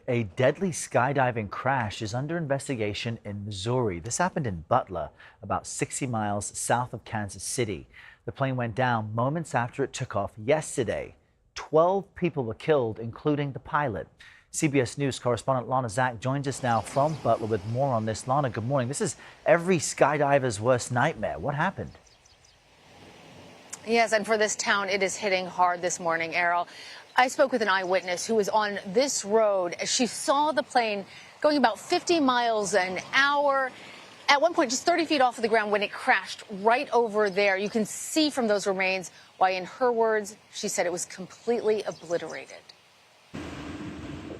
A deadly skydiving crash is under investigation in Missouri. This happened in Butler, about 60 miles south of Kansas City. The plane went down moments after it took off yesterday. 12 people were killed, including the pilot. CBS News correspondent Lana Zak joins us now from Butler with more on this. Lana, good morning. This is every skydiver's worst nightmare. What happened? Yes, and for this town, it is hitting hard this morning, Errol. I spoke with an eyewitness who was on this road. She saw the plane going about 50 miles an hour. At one point, just 30 feet off of the ground when it crashed right over there. You can see from those remains why, in her words, she said it was completely obliterated.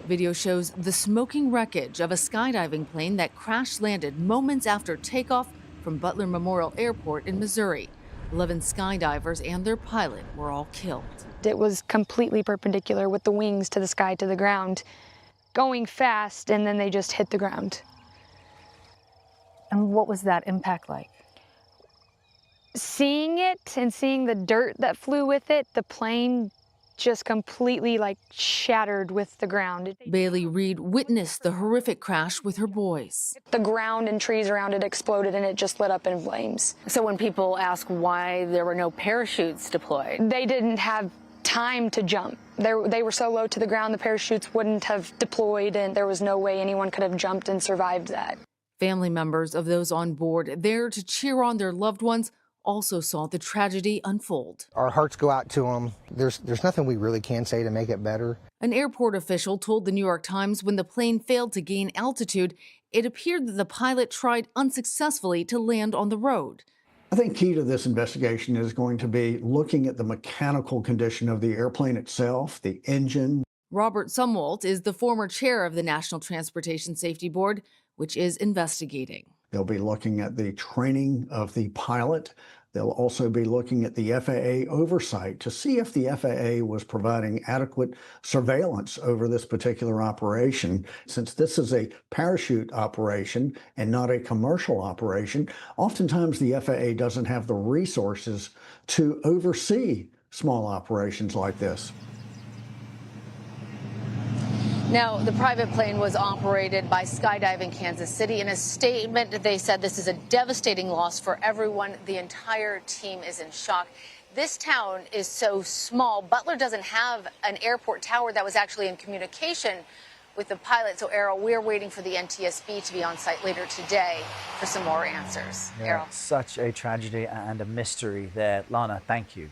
Video shows the smoking wreckage of a skydiving plane that crash landed moments after takeoff from Butler Memorial Airport in Missouri. 11 skydivers and their pilot were all killed. It was completely perpendicular with the wings to the sky, to the ground, going fast, and then they just hit the ground. And what was that impact like? Seeing it and seeing the dirt that flew with it, the plane just completely shattered with the ground. Bailey Reed witnessed the horrific crash with her boys. The ground and trees around it exploded and it just lit up in flames. So when people ask why there were no parachutes deployed, They didn't have time to jump. They were so low to the ground, the parachutes wouldn't have deployed, and there was no way anyone could have jumped and survived that. Family members of those on board there to cheer on their loved ones also saw the tragedy unfold. Our hearts go out to them. There's nothing we really can say to make it better. An airport official told the New York Times when the plane failed to gain altitude, it appeared that the pilot tried unsuccessfully to land on the road. I think key to this investigation is going to be looking at the mechanical condition of the airplane itself, the engine. Robert Sumwalt is the former chair of the National Transportation Safety Board, which is investigating. They'll be looking at the training of the pilot. They'll also be looking at the FAA oversight to see if the FAA was providing adequate surveillance over this particular operation. Since this is a parachute operation and not a commercial operation, oftentimes the FAA doesn't have the resources to oversee small operations like this. Now, the private plane was operated by Skydiving Kansas City. In a statement, they said this is a devastating loss for everyone. The entire team is in shock. This town is so small. Butler doesn't have an airport tower that was actually in communication with the pilot. So, Errol, we're waiting for the NTSB to be on site later today for some more answers. Yeah, Errol. such a tragedy and a mystery there. Lana, thank you.